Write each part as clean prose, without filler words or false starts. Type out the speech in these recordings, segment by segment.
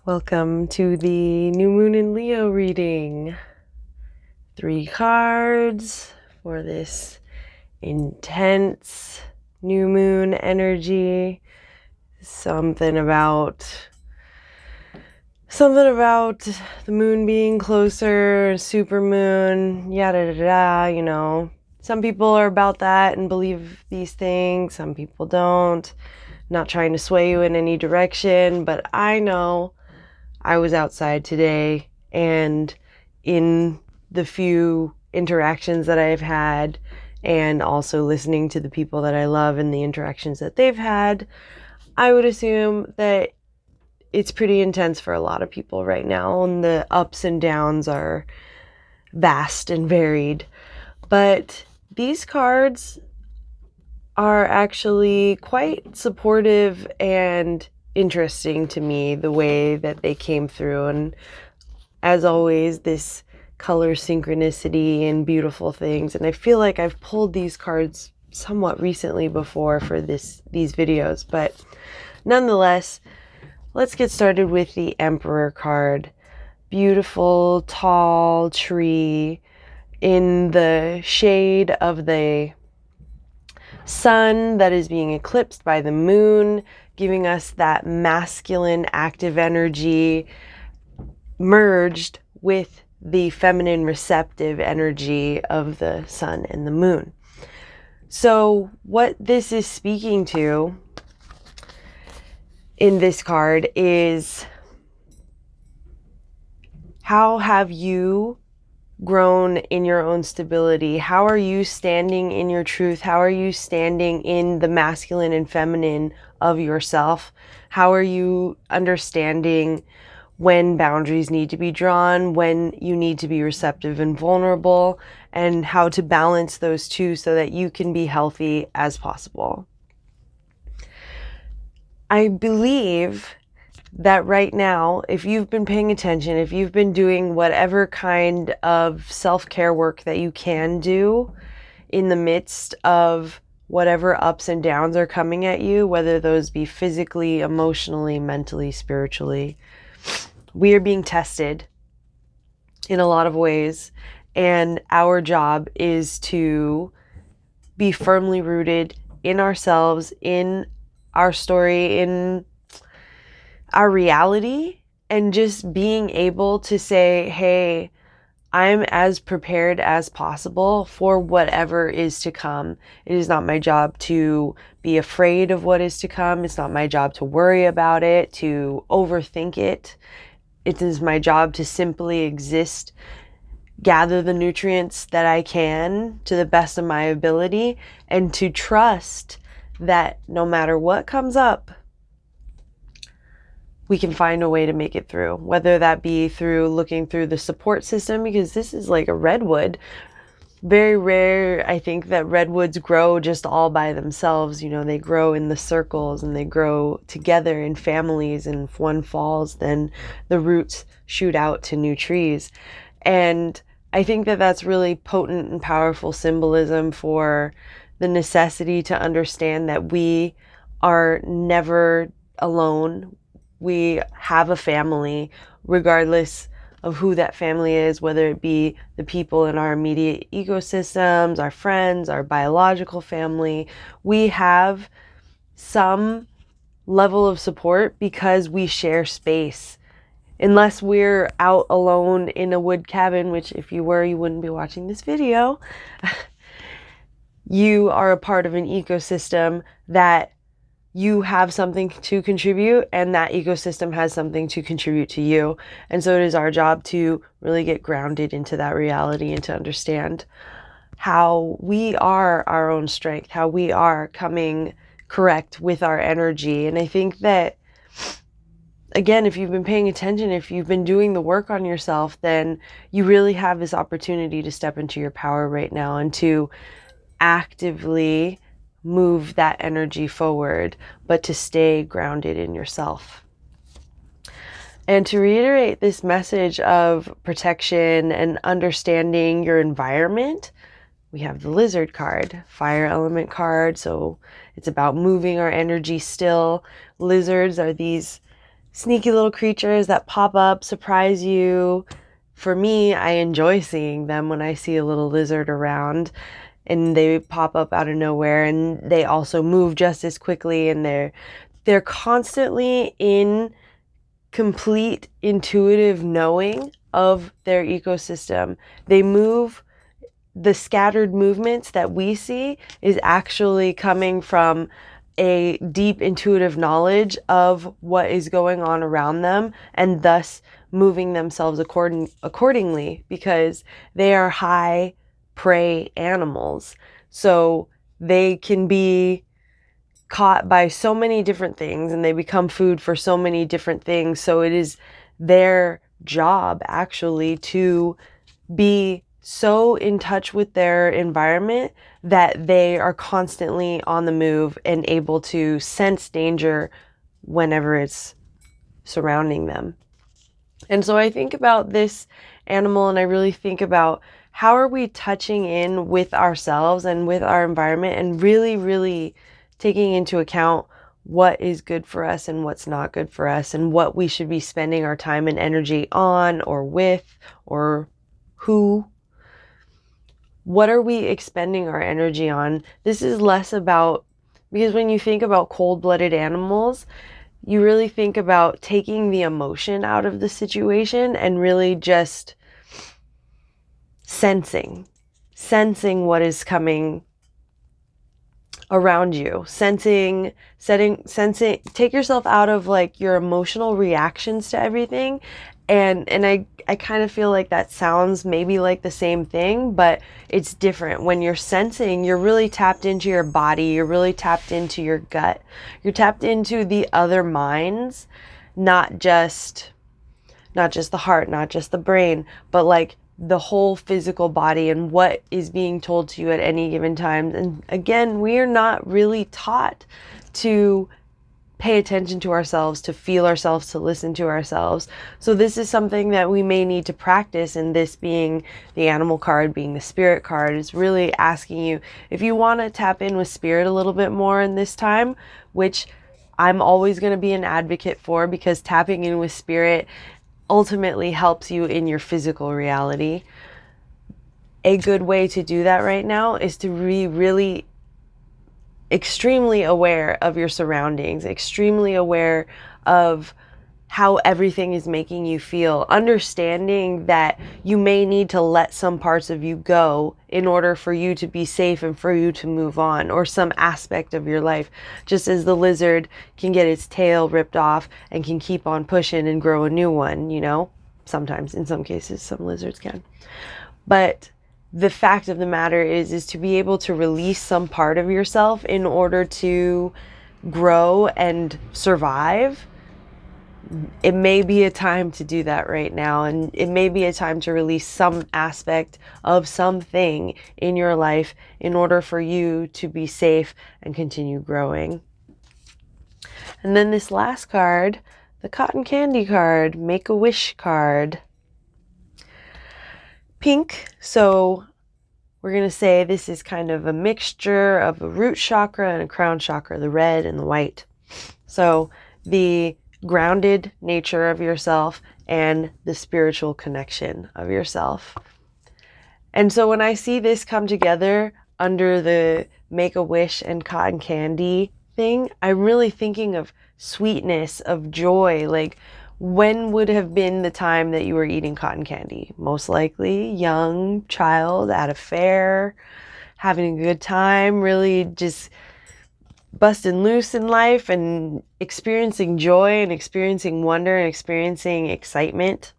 Welcome to the New Moon in Leo reading. 3 cards for this intense new moon energy. Something about the moon being closer, super moon, yada da da, Some people are about that and believe these things. Some people don't. Not trying to sway you in any direction, but I know I was outside today, and in the few interactions that I've had, and also listening to the people that I love and the interactions that they've had, I would assume that it's pretty intense for a lot of people right now, and the ups and downs are vast and varied. But these cards are actually quite supportive and interesting to me, the way that they came through. And as always, this color synchronicity and beautiful things. And I feel like I've pulled these cards somewhat recently before for these videos, but nonetheless, let's get started with the Emperor card. Beautiful, tall tree in the shade of the sun that is being eclipsed by the moon, giving us that masculine active energy merged with the feminine receptive energy of the sun and the moon. So what this is speaking to in this card is, how have you grown in your own stability? How are you standing in your truth? How are you standing in the masculine and feminine of yourself? How are you understanding when boundaries need to be drawn, when you need to be receptive and vulnerable, and how to balance those two so that you can be healthy as possible? I believe that right now, if you've been paying attention, if you've been doing whatever kind of self-care work that you can do in the midst of whatever ups and downs are coming at you, whether those be physically, emotionally, mentally, spiritually, we are being tested in a lot of ways. And our job is to be firmly rooted in ourselves, in our story, in our reality, and just being able to say, hey, I'm as prepared as possible for whatever is to come. It is not my job to be afraid of what is to come. It's not my job to worry about it, to overthink it. It is my job to simply exist, gather the nutrients that I can to the best of my ability, and to trust that no matter what comes up, we can find a way to make it through, whether that be through looking through the support system, because this is like a redwood. Very rare, I think, that redwoods grow just all by themselves. They grow in the circles and they grow together in families, and if one falls, then the roots shoot out to new trees. And I think that that's really potent and powerful symbolism for the necessity to understand that we are never alone. We have a family, regardless of who that family is, whether it be the people in our immediate ecosystems, our friends, our biological family. We have some level of support because we share space. Unless we're out alone in a wood cabin, which if you were, you wouldn't be watching this video. You are a part of an ecosystem that you have something to contribute, and that ecosystem has something to contribute to you. And so it is our job to really get grounded into that reality and to understand how we are our own strength, how we are coming correct with our energy. And I think that, again, if you've been paying attention, if you've been doing the work on yourself, then you really have this opportunity to step into your power right now and to actively move that energy forward, but to stay grounded in yourself. And to reiterate this message of protection and understanding your environment, we have the Lizard card, fire element card. So it's about moving our energy still. Lizards are these sneaky little creatures that pop up, surprise you. For me, I enjoy seeing them when I see a little lizard around and they pop up out of nowhere, and they also move just as quickly, and they're constantly in complete intuitive knowing of their ecosystem. They move. The scattered movements that we see is actually coming from a deep intuitive knowledge of what is going on around them, and thus moving themselves accordingly, because they are high prey animals. So they can be caught by so many different things, and they become food for so many different things. So it is their job actually to be so in touch with their environment that they are constantly on the move and able to sense danger whenever it's surrounding them. And so I think about this animal, and I really think about how are we touching in with ourselves and with our environment, and really, really taking into account what is good for us and what's not good for us, and what we should be spending our time and energy on or with, or who. What are we expending our energy on? This is less about, because when you think about cold-blooded animals, you really think about taking the emotion out of the situation and really just sensing what is coming around you, sensing, take yourself out of like your emotional reactions to everything. And I kind of feel like that sounds maybe like the same thing, but it's different. When you're sensing, you're really tapped into your body, you're really tapped into your gut, you're tapped into the other minds, not just the heart, not just the brain, but like the whole physical body and what is being told to you at any given time. And again, we are not really taught to pay attention to ourselves, to feel ourselves, to listen to ourselves. So this is something that we may need to practice, and this being the animal card, being the spirit card, is really asking you if you want to tap in with spirit a little bit more in this time, which I'm always going to be an advocate for, because tapping in with spirit ultimately helps you in your physical reality. A good way to do that right now is to be really extremely aware of your surroundings, extremely aware of how everything is making you feel, understanding that you may need to let some parts of you go in order for you to be safe and for you to move on, or some aspect of your life, just as the lizard can get its tail ripped off and can keep on pushing and grow a new one, you know, sometimes, in some cases, some lizards can. But the fact of the matter is to be able to release some part of yourself in order to grow and survive. It may be a time to do that right now, and it may be a time to release some aspect of something in your life in order for you to be safe and continue growing. And then this last card, the cotton candy card, Make-A-Wish card. Pink, so we're going to say this is kind of a mixture of a root chakra and a crown chakra, the red and the white. So the grounded nature of yourself and the spiritual connection of yourself. And so when I see this come together under the Make-A-Wish and cotton candy thing, I'm really thinking of sweetness, of joy. Like, when would have been the time that you were eating cotton candy? Most likely young child at a fair, having a good time, really just busting loose in life and experiencing joy and experiencing wonder and experiencing excitement.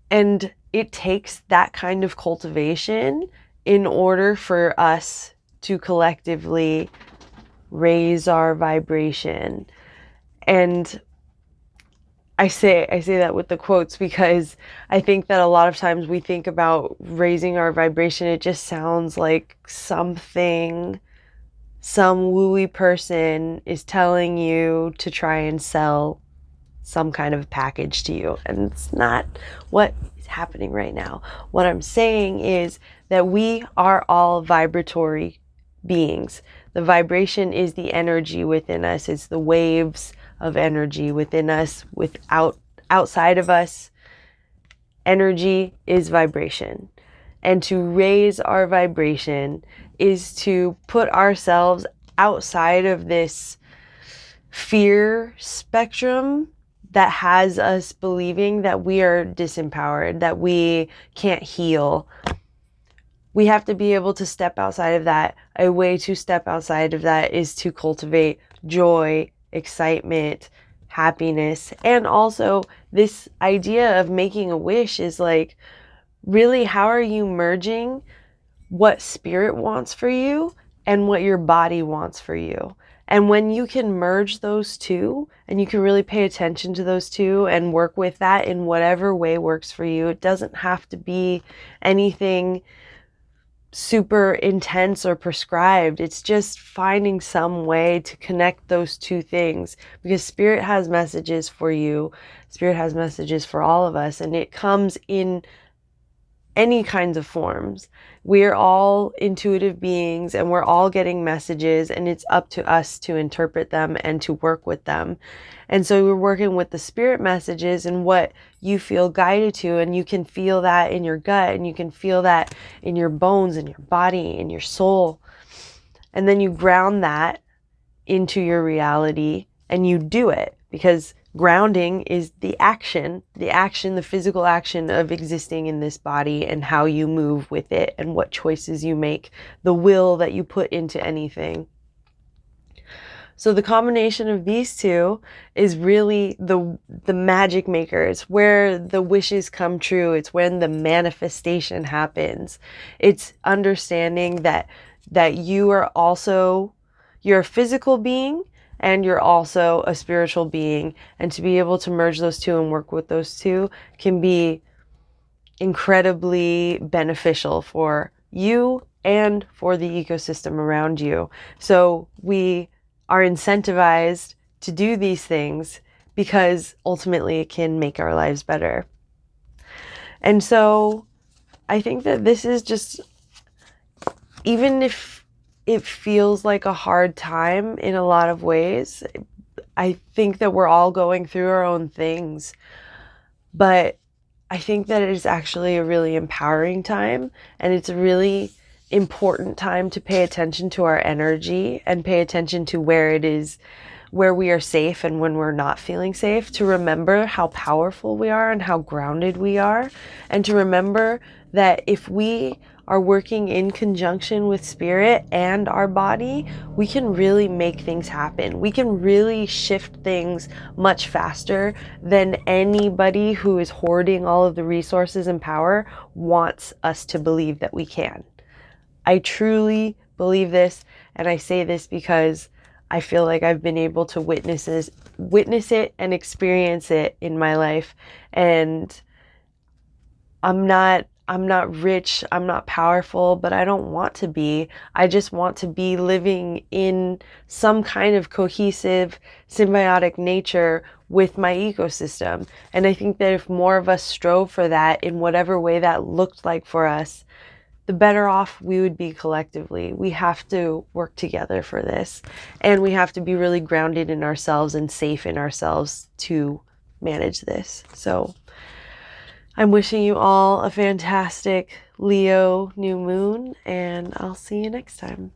And it takes that kind of cultivation in order for us to collectively raise our vibration. And I say that with the quotes because I think that a lot of times we think about raising our vibration, it just sounds like something some wooey person is telling you to try and sell some kind of package to you. And it's not what is happening right now. What I'm saying is that we are all vibratory beings. The vibration is the energy within us. It's the waves of energy within us, outside of us. Energy is vibration. And to raise our vibration is to put ourselves outside of this fear spectrum that has us believing that we are disempowered, that we can't heal. We have to be able to step outside of that. A way to step outside of that is to cultivate joy, excitement, happiness. And also, this idea of making a wish is like, really, how are you merging what spirit wants for you and what your body wants for you? And when you can merge those two and you can really pay attention to those two and work with that in whatever way works for you, it doesn't have to be anything super intense or prescribed. It's just finding some way to connect those two things, because spirit has messages for you. Spirit has messages for all of us, and it comes in any kinds of forms. We're all intuitive beings and we're all getting messages, and it's up to us to interpret them and to work with them. And so we're working with the spirit messages and what you feel guided to, and you can feel that in your gut, and you can feel that in your bones, in your body, in your soul. And then you ground that into your reality and you do it, because grounding is the physical action of existing in this body and how you move with it and what choices you make, the will that you put into anything. So the combination of these two is really the magic maker. It's where the wishes come true. It's when the manifestation happens. It's understanding that you're a physical being and you're also a spiritual being. And to be able to merge those two and work with those two can be incredibly beneficial for you and for the ecosystem around you. So we are incentivized to do these things because ultimately it can make our lives better. And so I think that this is just, even if it feels like a hard time in a lot of ways, I think that we're all going through our own things, but I think that it is actually a really empowering time, and it's a really important time to pay attention to our energy and pay attention to where we are safe and when we're not feeling safe, to remember how powerful we are and how grounded we are, and to remember that if we are working in conjunction with spirit and our body, we can really make things happen. We can really shift things much faster than anybody who is hoarding all of the resources and power wants us to believe that we can. I truly believe this, and I say this because I feel like I've been able to witness it and experience it in my life. And I'm not rich, I'm not powerful, but I don't want to be. I just want to be living in some kind of cohesive, symbiotic nature with my ecosystem. And I think that if more of us strove for that in whatever way that looked like for us, the better off we would be collectively. We have to work together for this, and we have to be really grounded in ourselves and safe in ourselves to manage this. So I'm wishing you all a fantastic Leo new moon, and I'll see you next time.